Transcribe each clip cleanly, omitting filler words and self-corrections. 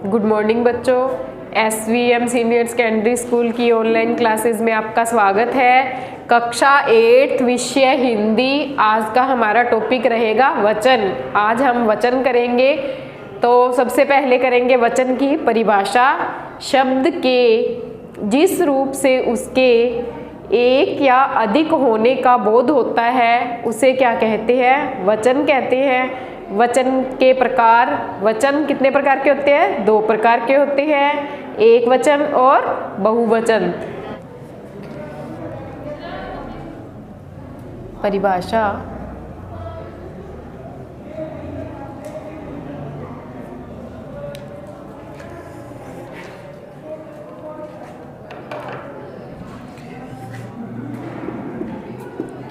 Good morning बच्चों। SVM senior secondary school की online classes में आपका स्वागत है। कक्षा 8 विषय हिंदी। आज का हमारा टॉपिक रहेगा वचन। आज हम वचन करेंगे। तो सबसे पहले करेंगे वचन की परिभाषा। शब्द के जिस रूप से उसके एक या अधिक होने का बोध होता है उसे क्या कहते हैं? वचन कहते हैं। वचन के प्रकार, वचन कितने प्रकार के होते हैं? 2 प्रकार के होते हैं, एक वचन और बहुवचन। परिभाषा।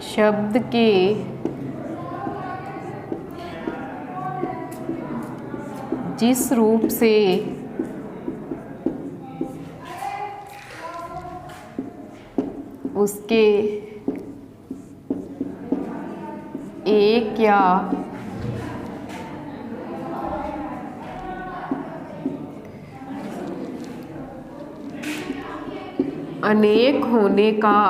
शब्द के जिस रूप से उसके एक या अनेक होने का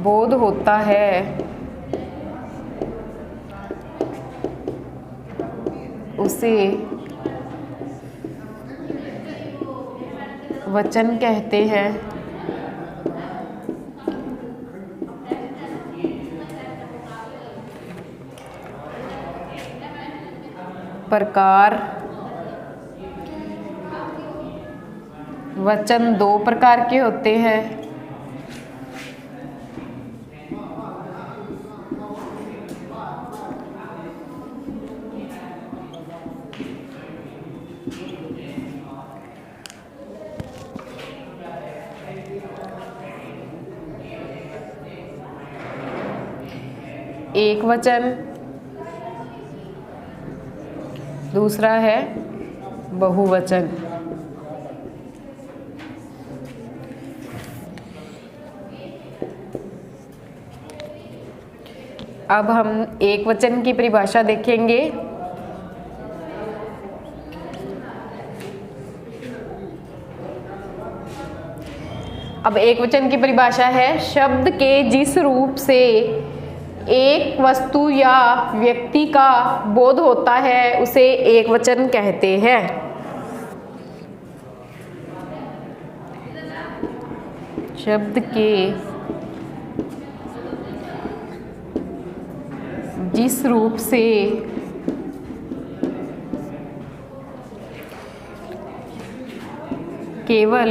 बोध होता है उसे वचन कहते हैं। प्रकार। वचन 2 प्रकार के होते हैं। एक वचन, दूसरा है बहुवचन। अब हम एक वचन की परिभाषा देखेंगे। अब एक वचन की परिभाषा है शब्द के जिस रूप से एक वस्तु या व्यक्ति का बोध होता है उसे एक वचन कहते हैं। शब्द के जिस रूप से केवल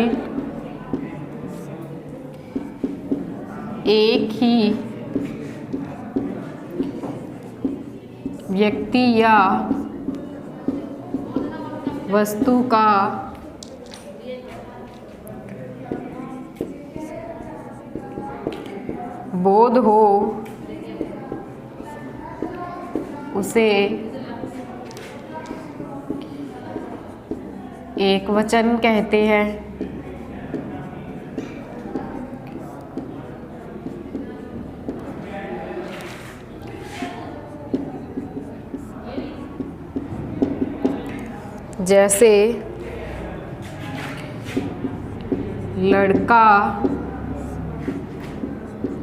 एक ही व्यक्ति या वस्तु का बोध हो उसे एक वचन कहते हैं। जैसे लड़का,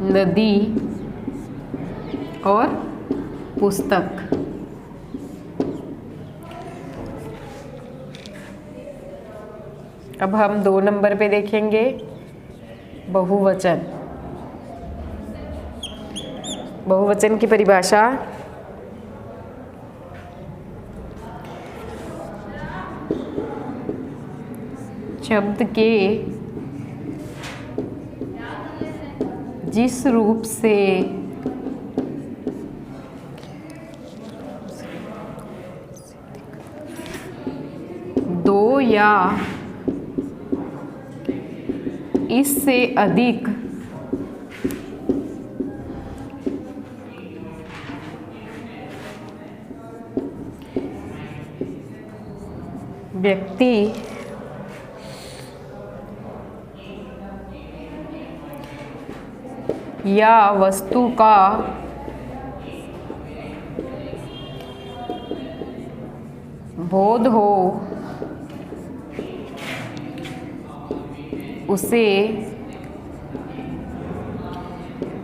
नदी और पुस्तक। अब हम 2 नंबर पे देखेंगे बहुवचन। बहुवचन की परिभाषा। शब्द के जिस रूप से दो या इससे अधिक व्यक्ति या वस्तु का बोध हो उसे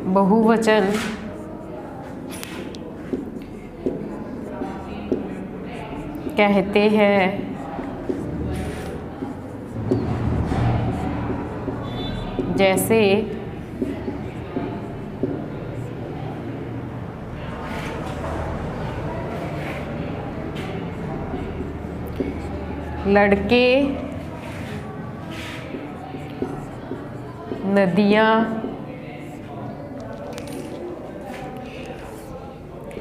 बहुवचन कहते हैं। जैसे लड़के, नदियाँ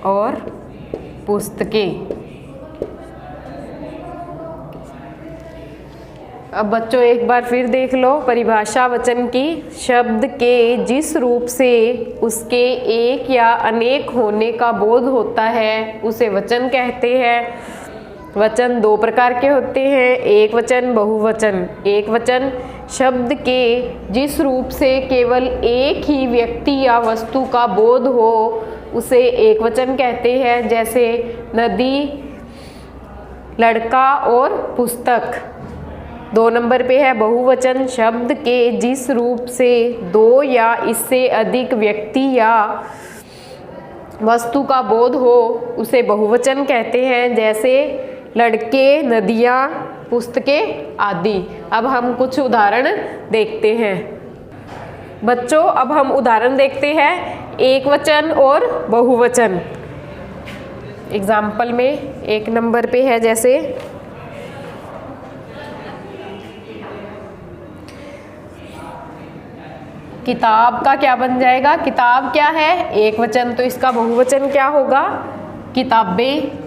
और पुस्तकें। अब बच्चों एक बार फिर देख लो परिभाषा वचन की। शब्द के जिस रूप से उसके एक या अनेक होने का बोध होता है उसे वचन कहते हैं। वचन दो प्रकार के होते हैं, एक वचन, बहुवचन। एक वचन शब्द के जिस रूप से केवल एक ही व्यक्ति या वस्तु का बोध हो उसे एक वचन कहते हैं। जैसे नदी, लड़का और पुस्तक। 2 नंबर पे है बहुवचन शब्द के जिस रूप से 2 या इससे अधिक व्यक्ति या वस्तु का बोध हो उसे बहुवचन कहते हैं। जैसे लड़के, नदियाँ, पुस्तकें आदि। अब हम कुछ उदाहरण देखते हैं। बच्चों अब हम उदाहरण देखते हैं एक वचन और बहुवचन। एग्जाम्पल में 1 नंबर पे है जैसे किताब का क्या बन जाएगा? किताब क्या है? एक वचन, तो इसका बहुवचन क्या होगा? किताबें।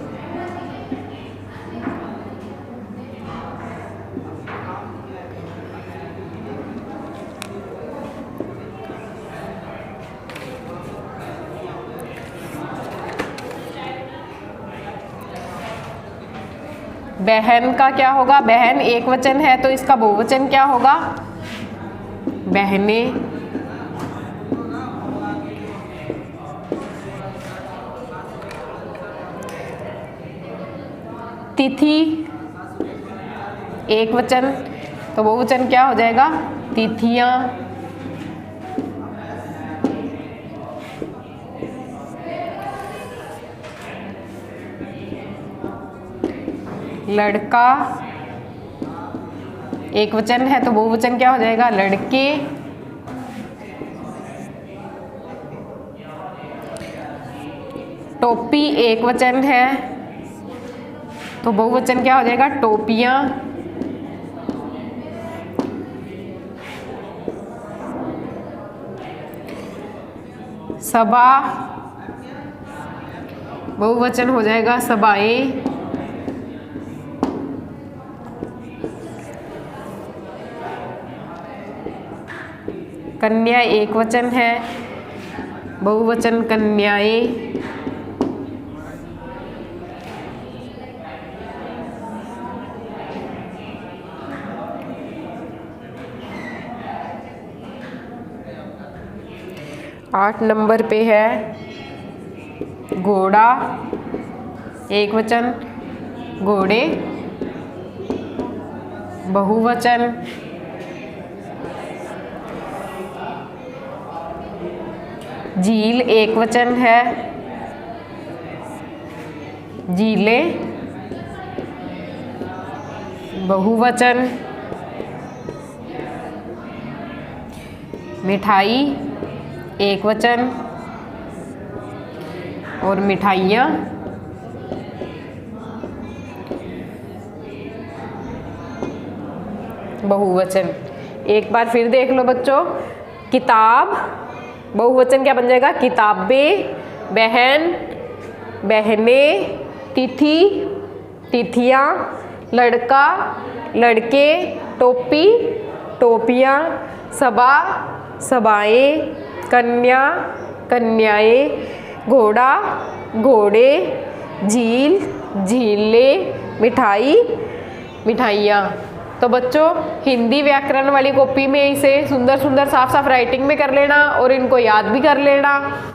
बहन का क्या होगा? बहन एक वचन है तो इसका बहुवचन क्या होगा? बहनें। तिथि एक वचन तो बहुवचन क्या हो जाएगा? तिथियां। लड़का एक वचन है तो बहुवचन क्या हो जाएगा? लड़के। टोपी एक वचन है तो बहुवचन क्या हो जाएगा? टोपियां। सभा बहुवचन हो जाएगा सभाएं। कन्या एक वचन है, बहुवचन कन्याएं। आठ नंबर पे है घोड़ा एक वचन, घोड़े। बहुवचन झील एक वचन है, झीलें। बहुवचन मिठाई एक वचन और मिठाइयाँ। बहुवचन। एक बार फिर देख लो बच्चों, किताब बहुवचन क्या बन जाएगा? किताबें। बहन, बहनें। तिथि, तिथियाँ। लड़का, लड़के। टोपी, टोपियाँ। सभा, सभाएं। कन्या, कन्याएं। घोड़ा, घोड़े। झील, झीलें। मिठाई, मिठाइयाँ। तो बच्चों हिंदी व्याकरण वाली कॉपी में इसे सुंदर सुंदर साफ साफ राइटिंग में कर लेना और इनको याद भी कर लेना।